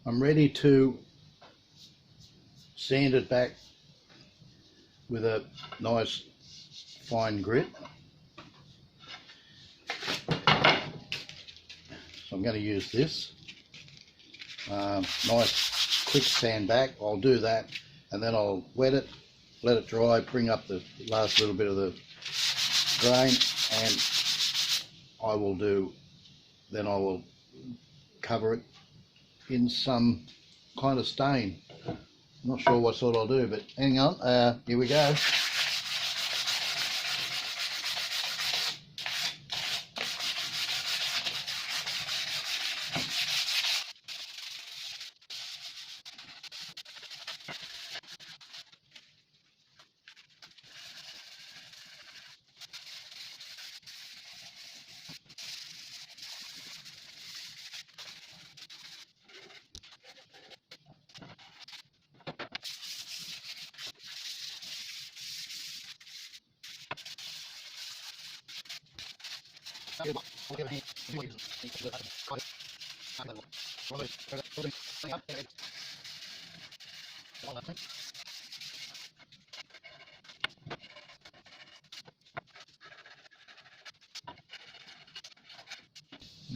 I'm ready to sand it back with a nice fine grit. So I'm going to use this nice quick sand back. I'll do that and then I'll wet it, let it dry, bring up the last little bit of the grain, and I will cover it in some kind of stain. I'm not sure what sort I'll do, but hang on, here we go.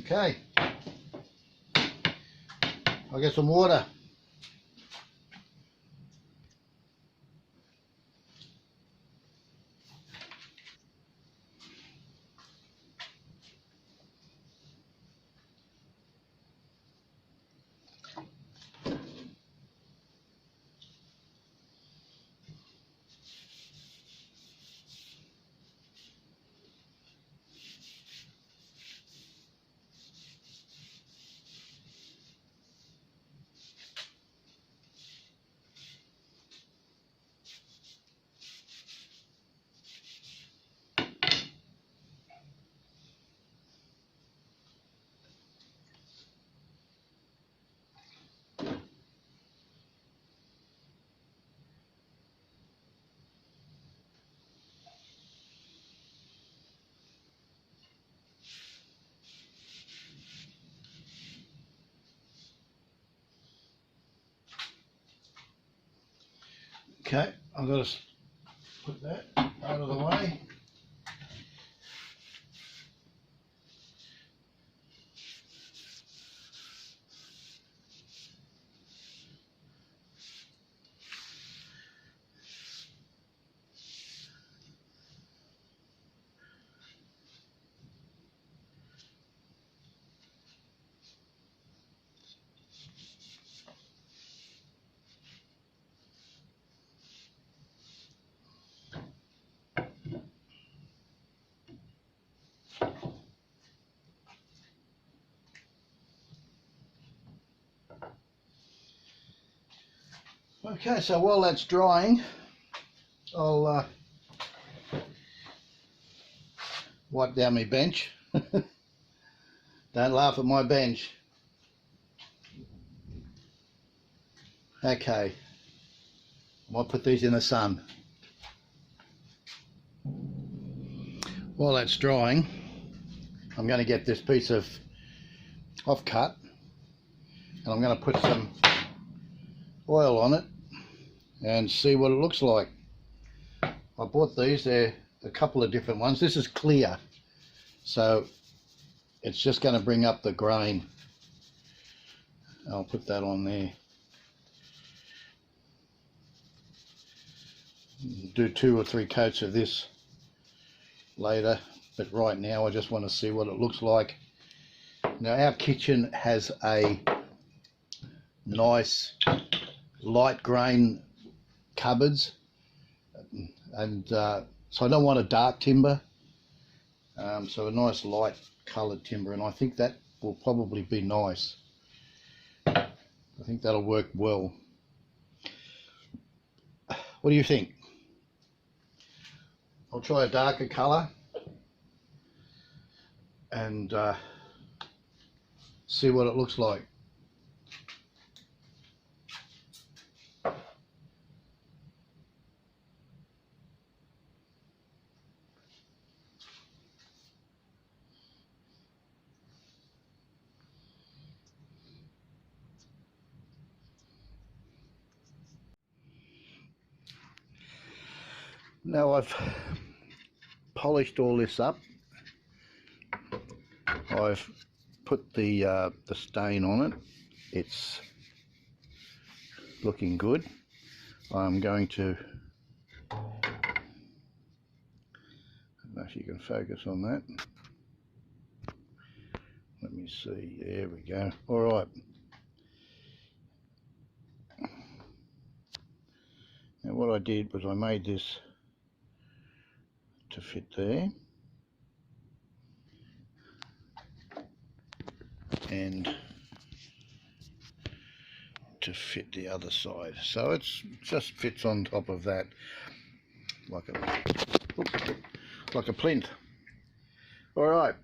Okay, I'll get some water. Okay, I've got to put that out of the way. Okay, so while that's drying, I'll wipe down my bench. Don't laugh at my bench. Okay, I might put these in the sun. While that's drying, I'm going to get this piece of offcut and I'm going to put some oil on it and see what it looks like. I bought these, they're a couple of different ones. This is clear, so it's just going to bring up the grain. I'll put that on there. Do 2 or 3 coats of this later, but right now I just want to see what it looks like. Now our kitchen has a nice light grain cupboards, and so I don't want a dark timber, so a nice light coloured timber, and I think that will probably be nice. I think that'll work well. What do you think? I'll try a darker colour and see what it looks like. Now I've polished all this up. I've put the stain on it. It's looking good. I'm going to, I don't know if you can focus on that. Let me see, there we go. All right. Now what I did was I made this to fit there. And to fit the other side, so it just fits on top of that like a plinth. All right,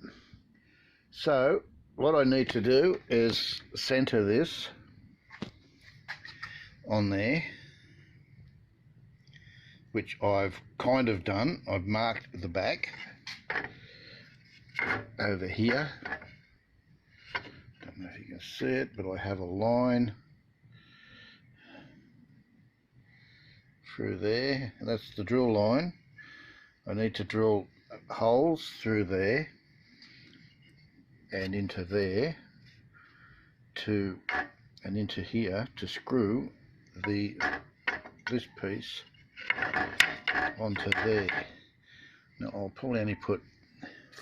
so what I need to do is center this on there, which I've kind of done. I've marked the back over here. Don't know if you can see it, but I have a line through there. That's the drill line. I need to drill holes through there and into there and into here to screw this piece onto there. Now I'll probably only put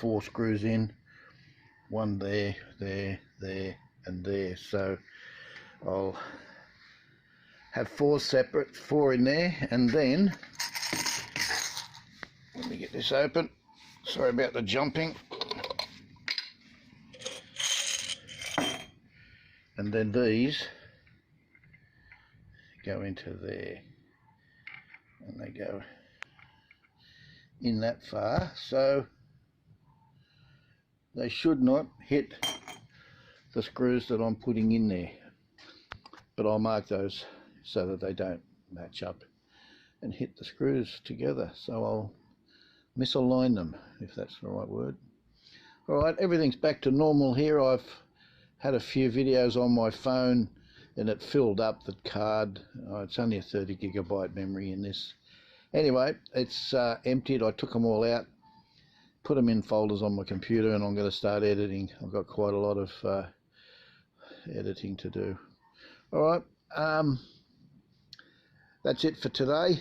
4 screws in, one there, there, and there, so I'll have 4 in there. And then let me get this open, sorry about the jumping, and then these go into there, and they go in that far, so they should not hit the screws that I'm putting in there, but I'll mark those so that they don't match up and hit the screws together, so I'll misalign them, if that's the right word. Alright, everything's back to normal here. I've had a few videos on my phone and it filled up the card. It's only a 30 gigabyte memory in this. Anyway, it's emptied. I took them all out, put them in folders on my computer, and I'm going to start editing. I've got quite a lot of editing to do. Alright, that's it for today.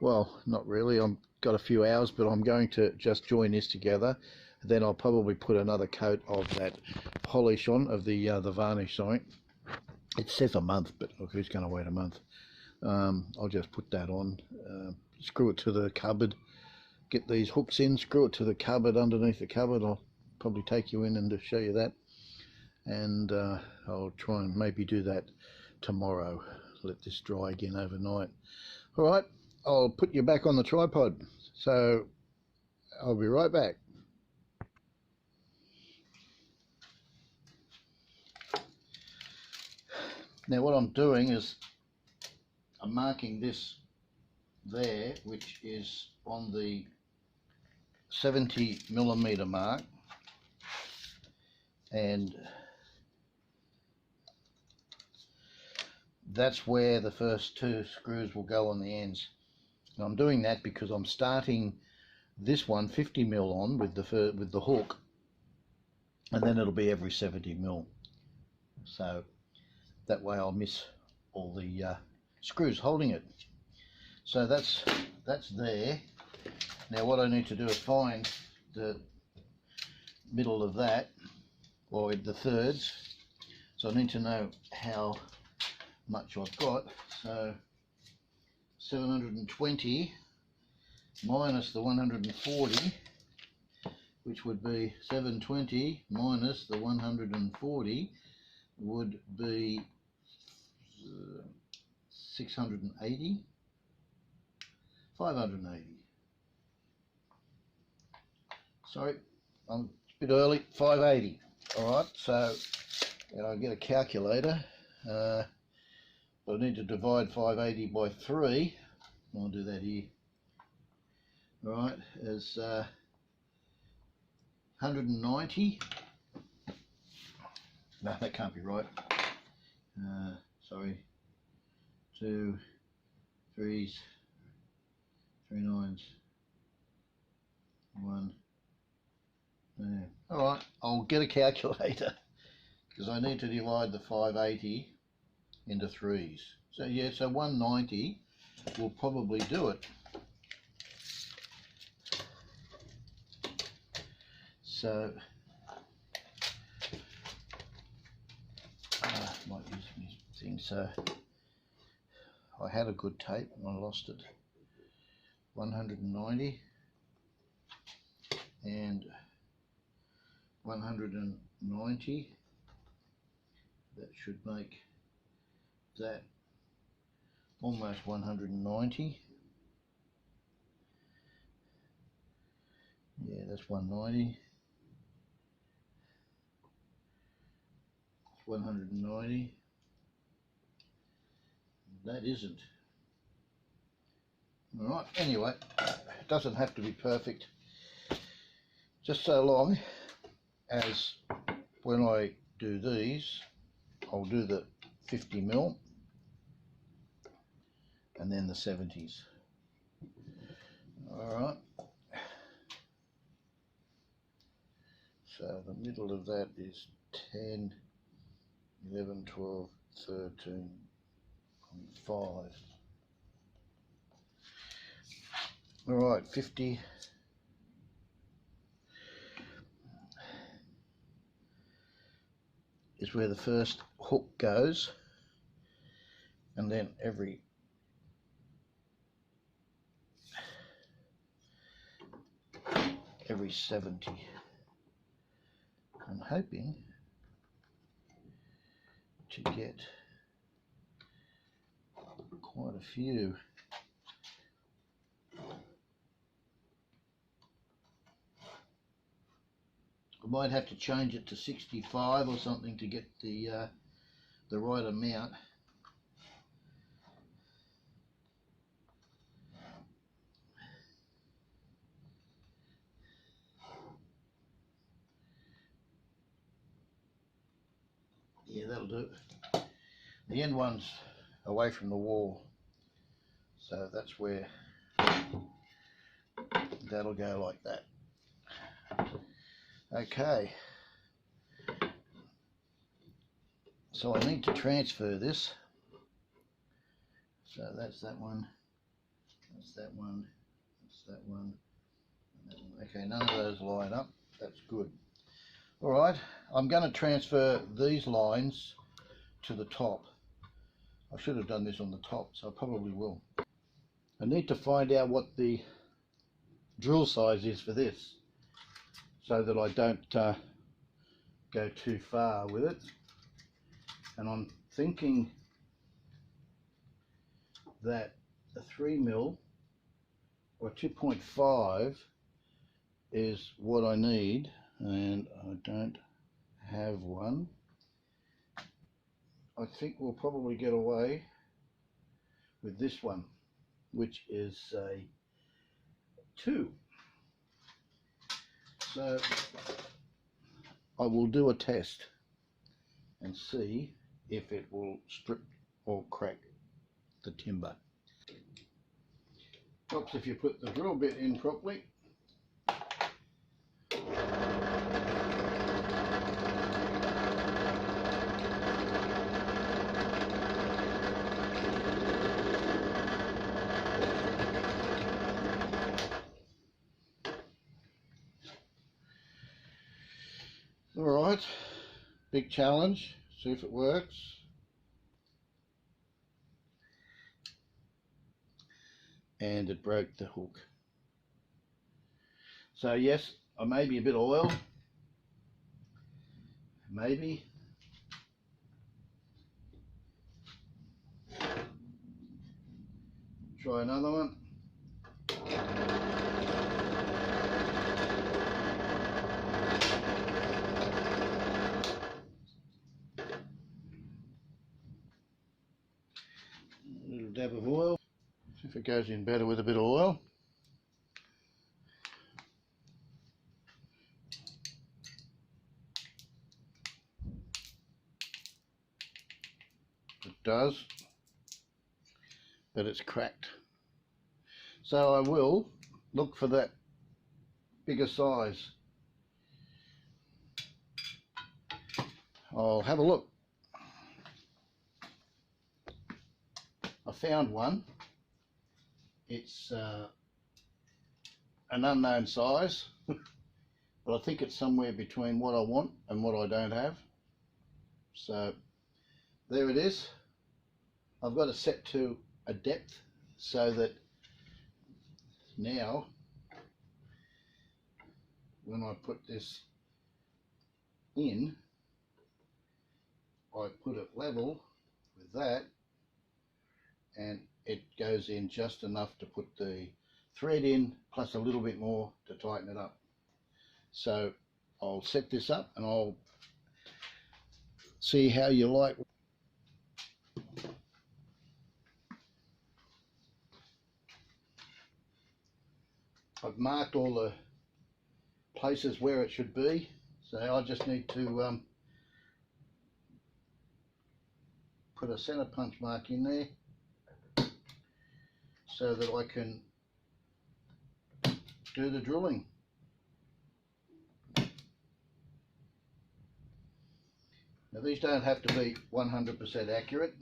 Well, not really. I've got a few hours, but I'm going to just join this together. Then I'll probably put another coat of that polish on, of the varnish, sorry. It says a month, but look, who's going to wait a month? I'll just put that on, screw it to the cupboard, get these hooks in, screw it to the cupboard, underneath the cupboard. I'll probably take you in and show you that. And I'll try and maybe do that tomorrow. Let this dry again overnight. All right, I'll put you back on the tripod, so I'll be right back. Now what I'm doing is I'm marking this there, which is on the 70mm mark, and that's where the first 2 screws will go on the ends. And I'm doing that because I'm starting this one 50mm on with the hook, and then it'll be every 70mm. So that way I'll miss all the screws holding it. So that's there. Now what I need to do is find the middle of that, or the thirds. So I need to know how much I've got. So 720 minus the 140, which would be 720 minus the 140 would be 680, 580. Sorry, I'm a bit early. 580. All right, so I'll get a calculator. But I need to divide 580 by 3. I'll do that here. All right, as 190. No, that can't be right. Sorry. 2 3s, 3 nines, 1 there. Alright, I'll get a calculator because I need to divide the 580 into threes. So yeah, so 190 will probably do it. So might use my thing. So I had a good tape and I lost it. 190 and 190. That should make that almost 190. Yeah, that's 190. 190. That isn't. Alright, anyway, it doesn't have to be perfect. Just so long as when I do these, I'll do the 50mm and then the 70s. Alright. So the middle of that is 10, 11, 12, 13, 5. Alright, 50. Is where the first hook goes, and then every every 70. I'm hoping to get quite a few. I might have to change it to 65 or something to get the right amount. Yeah, that'll do. The end one's away from the wall, so that's where that'll go like that. Okay, so I need to transfer this. So that's that one, that's that one, that's that one, and that one. Okay, none of those line up. That's good. Alright, I'm going to transfer these lines to the top. I should have done this on the top, so I probably will. I need to find out what the drill size is for this, so that I don't go too far with it. And I'm thinking that a 3mm or 2.5 is what I need, and I don't have one. I think we'll probably get away with this one, which is a 2. So I will do a test and see if it will strip or crack the timber. Helps if you put the drill bit in properly. Alright, big challenge, see if it works. And it broke the hook. So yes, I may be a bit of oil, maybe. Try another one. A little dab of oil. See if it goes in better with a bit of oil. It does, but it's cracked. So I will look for that bigger size. I'll have a look. I found one. It's an unknown size, but I think it's somewhere between what I want and what I don't have. So there it is. I've got it set to a depth so that now when I put this in, I put it level with that, and it goes in just enough to put the thread in, plus a little bit more to tighten it up. So I'll set this up and I'll see how you like. I've marked all the places where it should be, so I just need to put a center punch mark in there so that I can do the drilling. Now these don't have to be 100% accurate,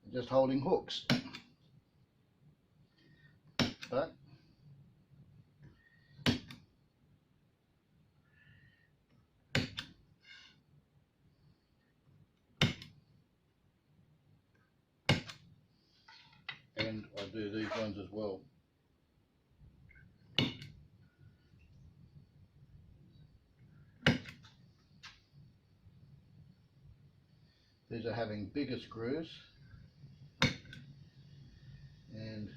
they're just holding hooks, but and I do these ones as well. These are having bigger screws, and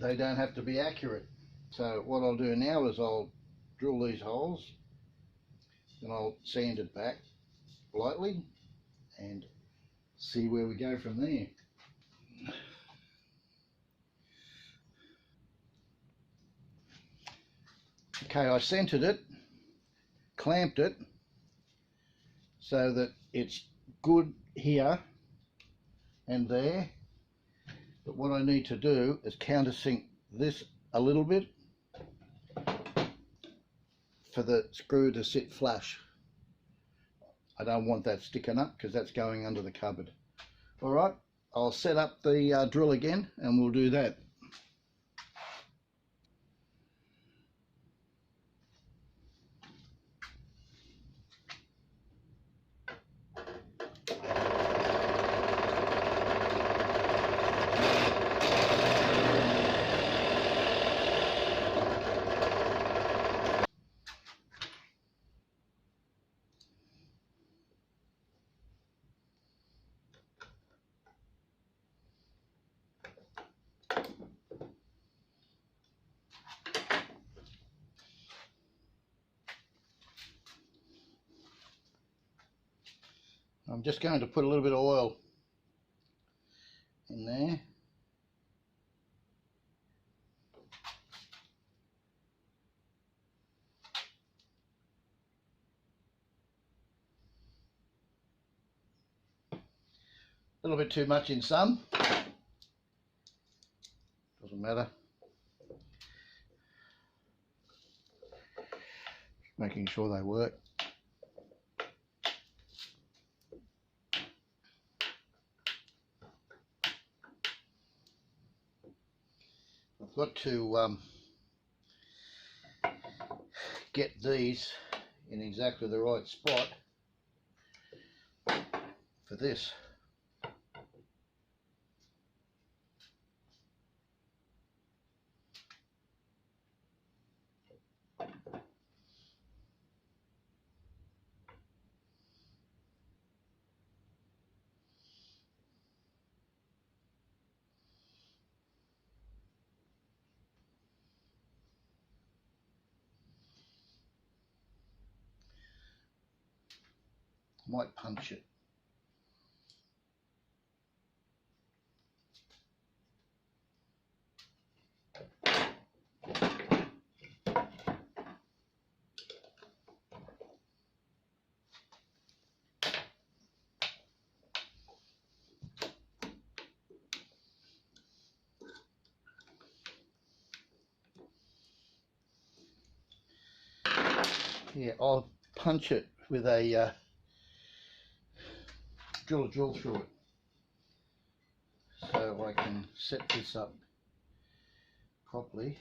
they don't have to be accurate. So what I'll do now is I'll drill these holes and I'll sand it back lightly and see where we go from there. Okay, I centered it, clamped it so that it's good here and there, but what I need to do is countersink this a little bit for the screw to sit flush. I don't want that sticking up because that's going under the cupboard. Alright, I'll set up the drill again and we'll do that. I'm just going to put a little bit of oil in there. A little bit too much in some, doesn't matter. Making sure they work. I've got to get these in exactly the right spot for this. Might punch it. Yeah, I'll punch it with a drill through it, so I can set this up properly.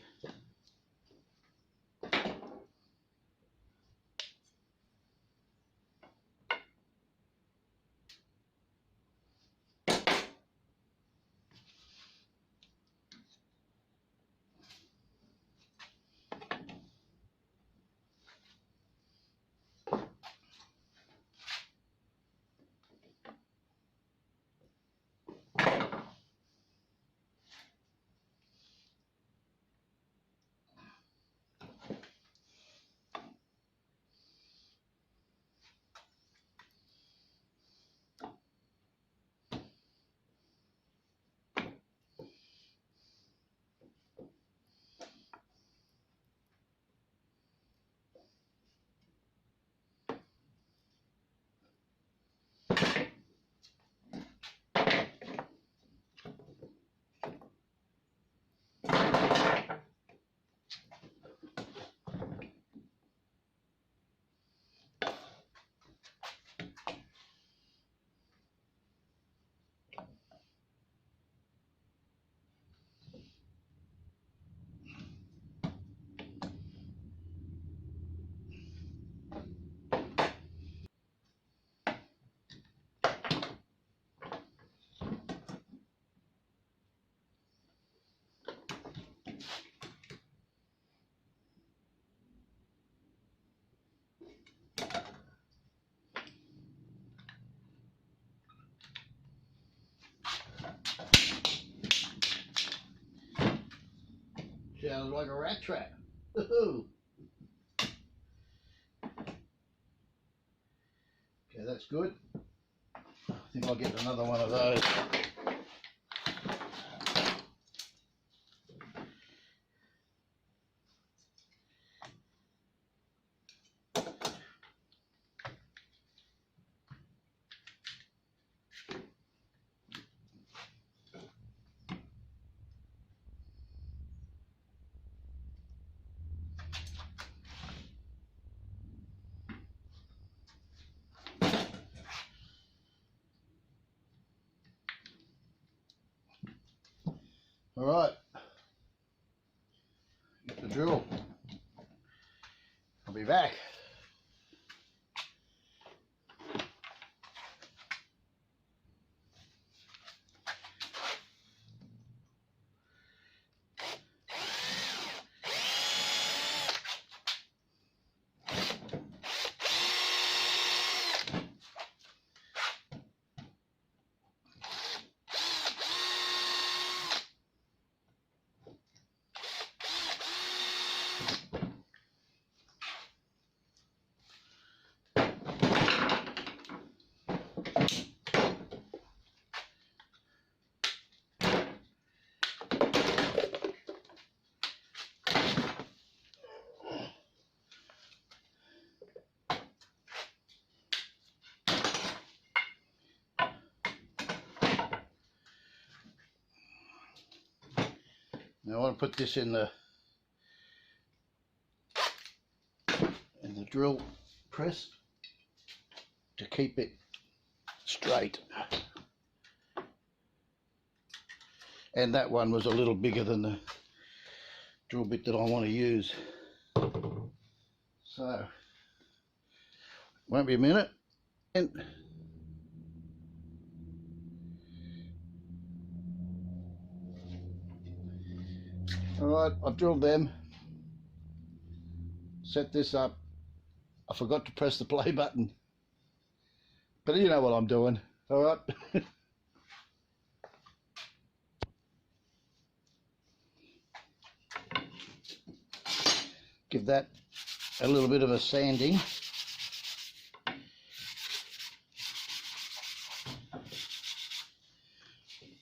Sounds like a rat trap. Okay, that's good. I think I'll get another one of those. All right, get the drill. I'll be back. Now I want to put this in the drill press to keep it straight. And that one was a little bigger than the drill bit that I want to use. So, won't be a minute. And alright, I've drilled them. Set this up. I forgot to press the play button. But you know what I'm doing. Alright. Give that a little bit of a sanding.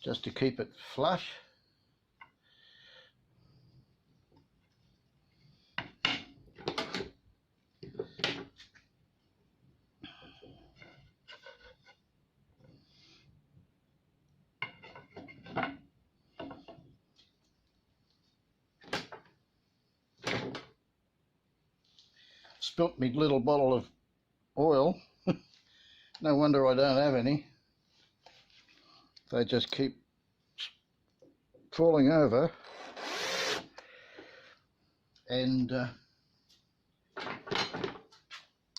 Just to keep it flush. spilt me little bottle of oil. No wonder I don't have any. They just keep falling over and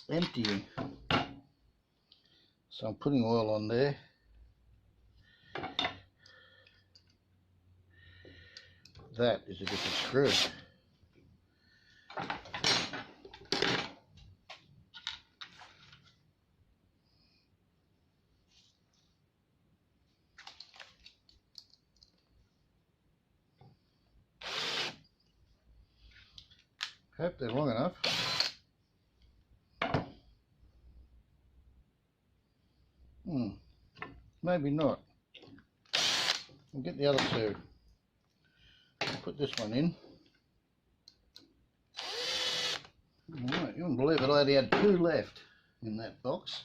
emptying. So I'm putting oil on there. That is a different screw. Hope they're long enough. Maybe not. We'll get the other two. I'll put this one in. Alright, you wouldn't believe it, I only had 2 left in that box.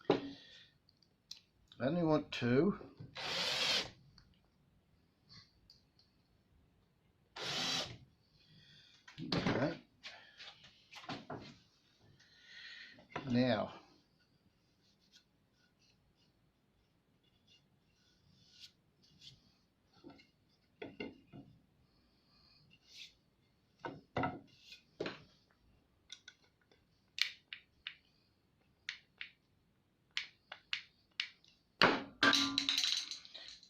I only want 2. Okay. Now,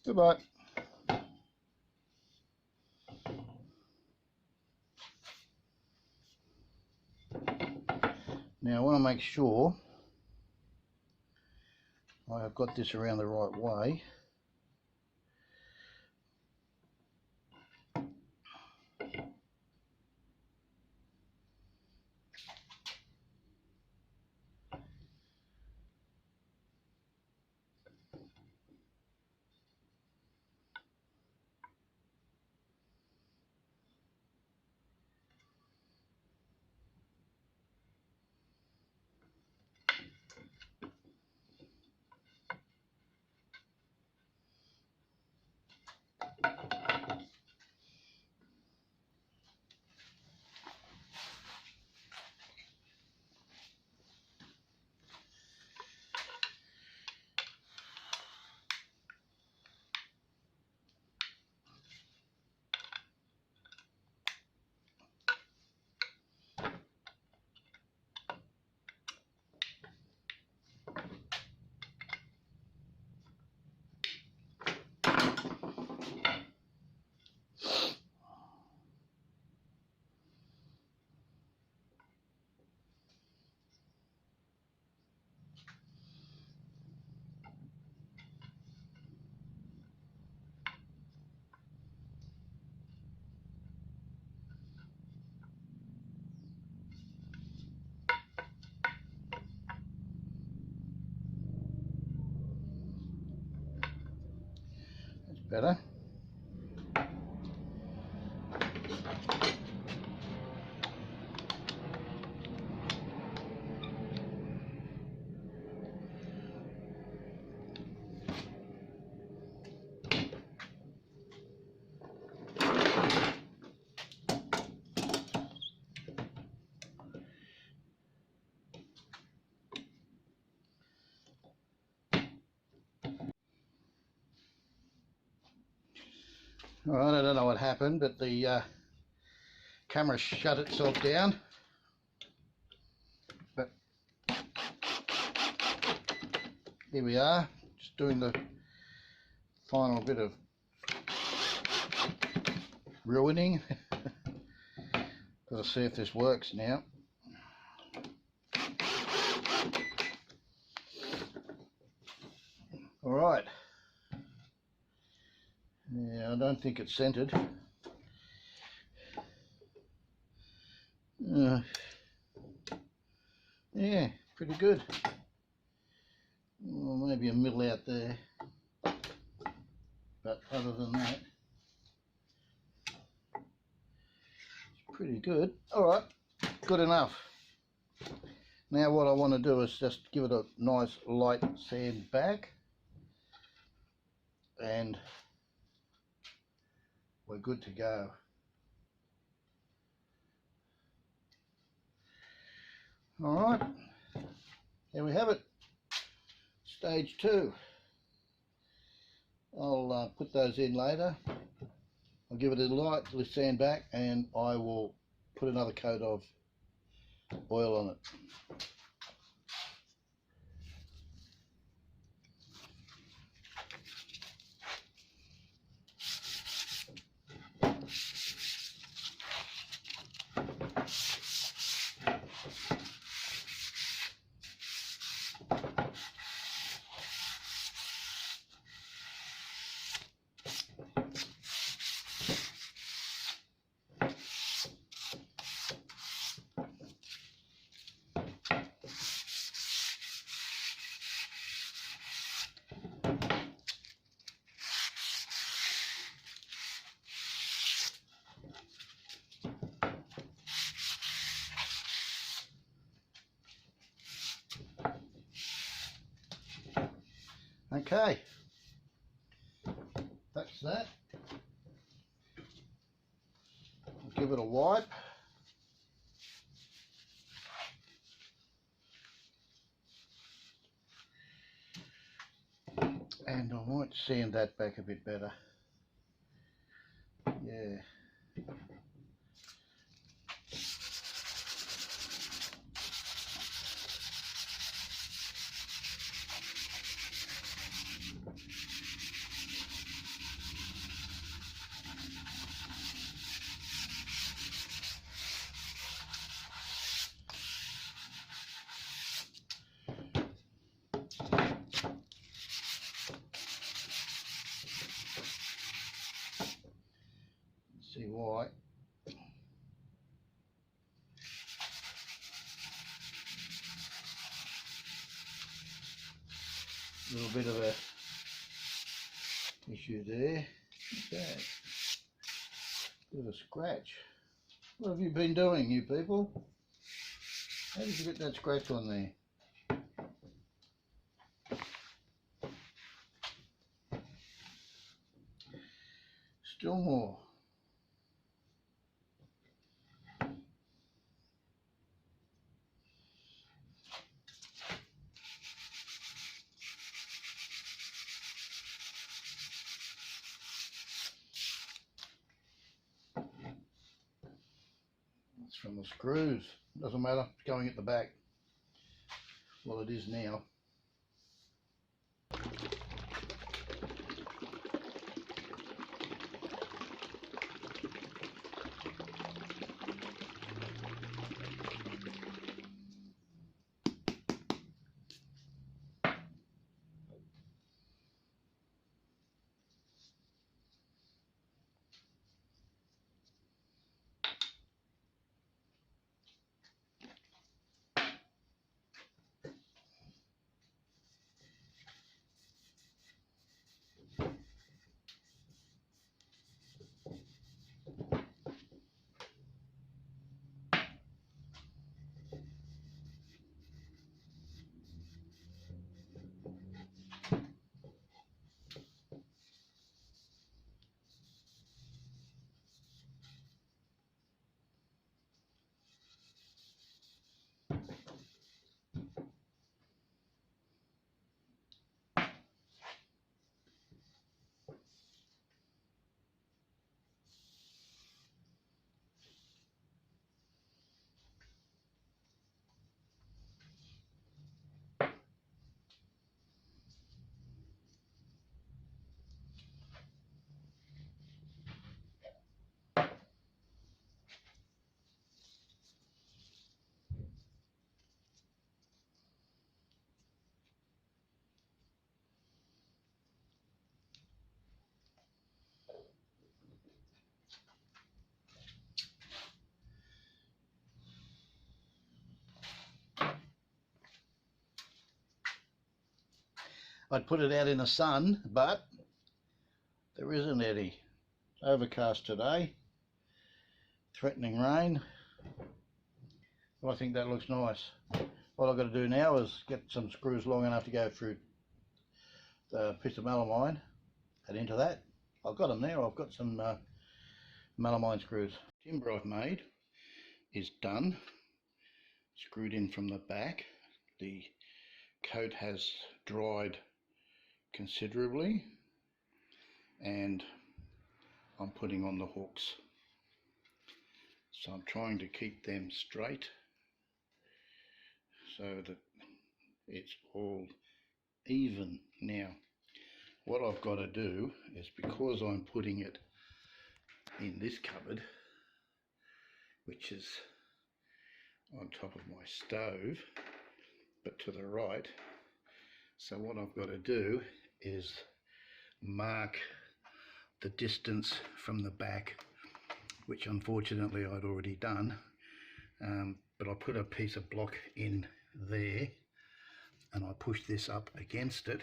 goodbye. Now I want to make sure I have got this around the right way. That's better. Alright, I don't know what happened, but the camera shut itself down. But here we are, just doing the final bit of ruining. Gotta see if this works now. Alright. Yeah, I don't think it's centered. Yeah, pretty good. Well, maybe a middle out there. But other than that, it's pretty good. Alright, good enough. Now what I want to do is just give it a nice light sand back. And we're good to go. Alright, there we have it. Stage 2. I'll put those in later. I'll give it a lightly sand back and I will put another coat of oil on it. Okay, that's that. I'll give it a wipe. And I might sand that back a bit better. Yeah. See why. A little bit of a issue there. Okay. Bit of a scratch. What have you been doing, you people? How did you get that scratch on there? Still more. It's from the screws. Doesn't matter, it's going at the back. Well, it is now. I'd put it out in the sun, but there isn't any. It's overcast today, threatening rain. I think that looks nice. What I've got to do now is get some screws long enough to go through the piece of melamine and into that. I've got them there. I've got some melamine screws. Timber I've made is done. screwed in from the back. The coat has dried considerably, and I'm putting on the hooks. So I'm trying to keep them straight so that it's all even. Now, what I've got to do is, because I'm putting it in this cupboard, which is on top of my stove, but to the right, so what I've got to do is mark the distance from the back, which unfortunately I'd already done, but I put a piece of block in there and I pushed this up against it,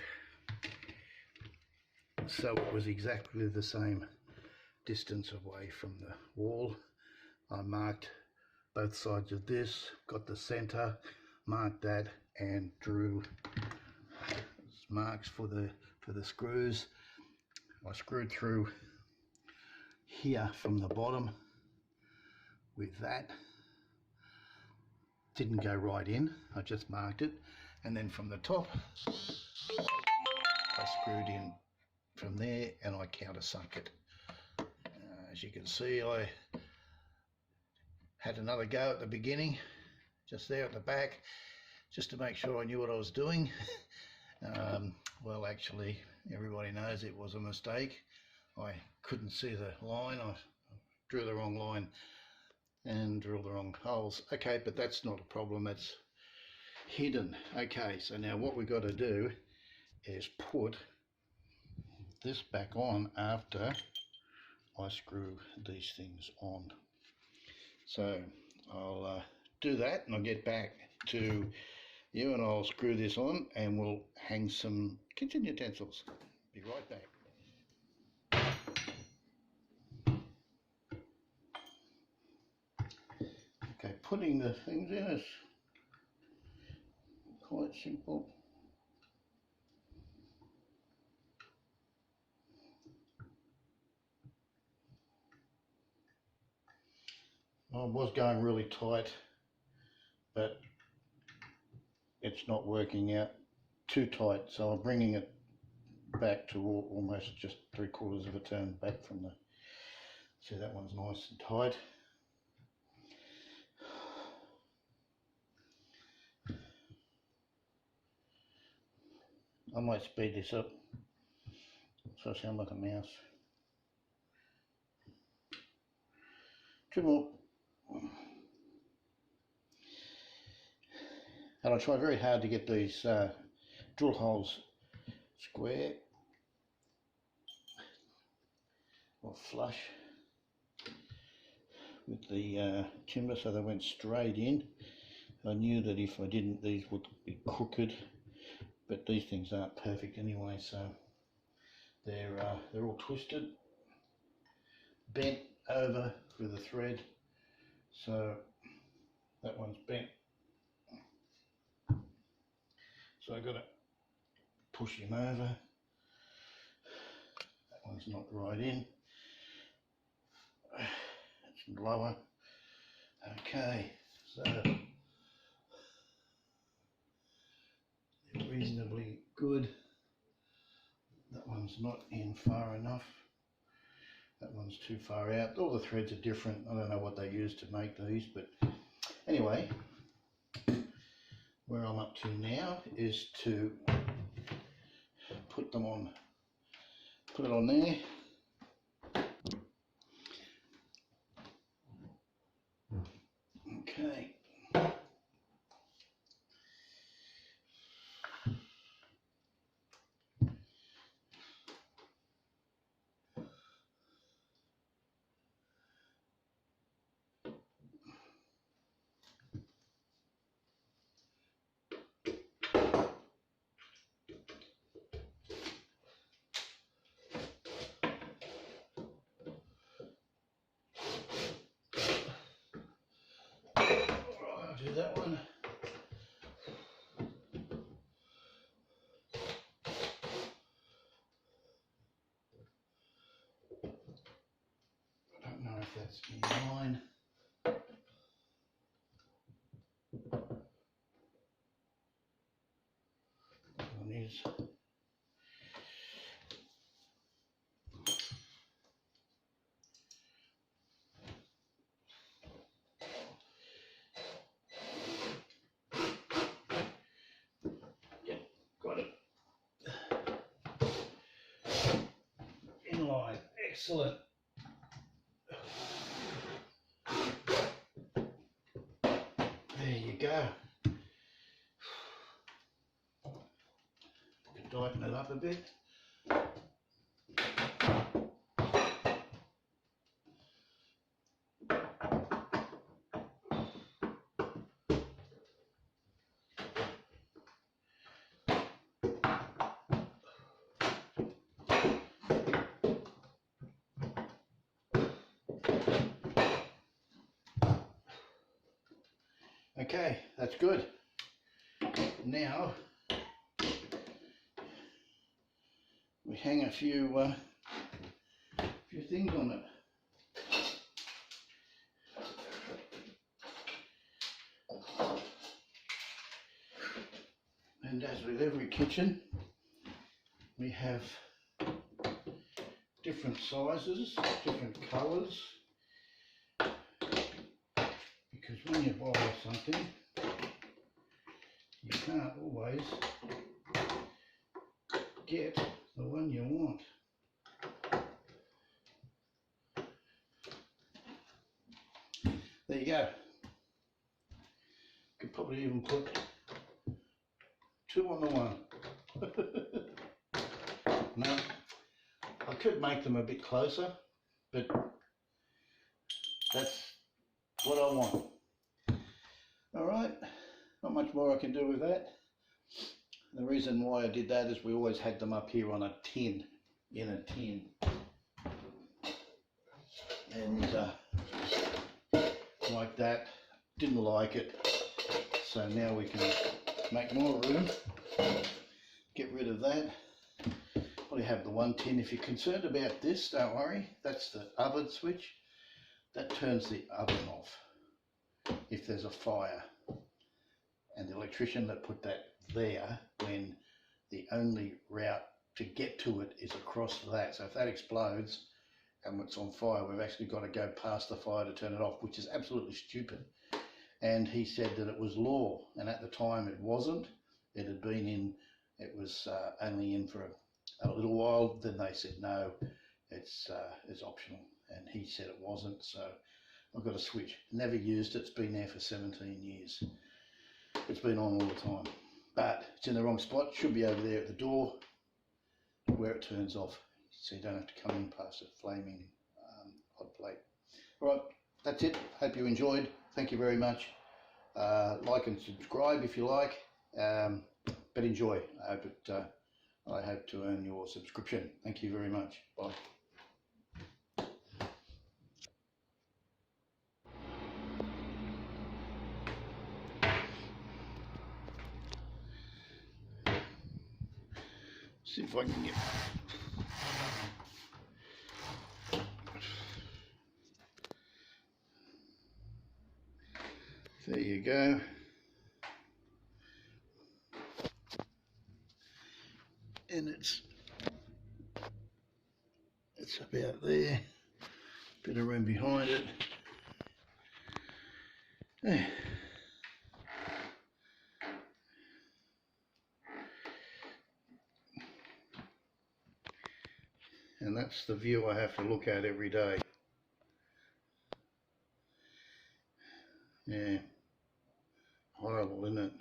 so it was exactly the same distance away from the wall. I marked both sides of this, got the center, marked that, and drew marks for the screws. I screwed through here from the bottom with that. Didn't go right in, I just marked it, and then from the top I screwed in from there and I countersunk it. As you can see, I had another go at the beginning, just there at the back, just to make sure I knew what I was doing. Well, actually, everybody knows it was a mistake. I couldn't see the line. I drew the wrong line and drilled the wrong holes. Okay, but that's not a problem, that's hidden. Okay, so now what we've got to do is put this back on after I screw these things on. So I'll do that and I'll get back to you and I'll screw this on and we'll hang some kitchen utensils. Be right back. Okay, putting the things in is quite simple. I was going really tight, but it's not working out too tight, so I'm bringing it back to almost just 3/4 of a turn back from the, see, that one's nice and tight. I might speed this up so I sound like a mouse. 2 more. And I try very hard to get these drill holes square or flush with the timber, so they went straight in. I knew that if I didn't, these would be crooked, but these things aren't perfect anyway, so they're all twisted, bent over with a thread, so that one's bent. So I've got to push him over. That one's not right in. It's lower. Okay, so they're reasonably good. That one's not in far enough. That one's too far out. All the threads are different. I don't know what they use to make these, but anyway, where I'm up to now is to put them on, put it on there. Okay. I'll do that one. I don't know if that's in line. Excellent. There you go. Can tighten it up a bit. Okay, that's good. Now we hang a few things on it. And as with every kitchen, we have different sizes, different colours, because when you buy something, you can't always get the one you want. There you go. Could probably even put 2 on the one. No, I could make them a bit closer, but that's what I want. Alright, not much more I can do with that. The reason why I did that is we always had them up here on a tin, in a tin. And like that, didn't like it. So now we can make more room, get rid of that. Probably have the one tin. If you're concerned about this, don't worry, that's the oven switch. That turns the oven off if there's a fire. And the electrician that put that there, when the only route to get to it is across that. So if that explodes and it's on fire, we've actually got to go past the fire to turn it off, which is absolutely stupid. And he said that it was law, and at the time it wasn't. It had been in, it was only in for a little while. Then they said no, it's optional, and he said it wasn't. So I've got a switch. Never used it. It's been there for 17 years. It's been on all the time, but it's in the wrong spot. Should be over there at the door where it turns off, so you don't have to come in past a flaming hot plate. All right, that's it. Hope you enjoyed. Thank you very much. Like and subscribe if you like, but enjoy. I hope to earn your subscription. Thank you very much. Bye. See if I can get. There you go. And it's about there. Bit of room behind it. There. And that's the view I have to look at every day. Yeah, horrible, isn't it?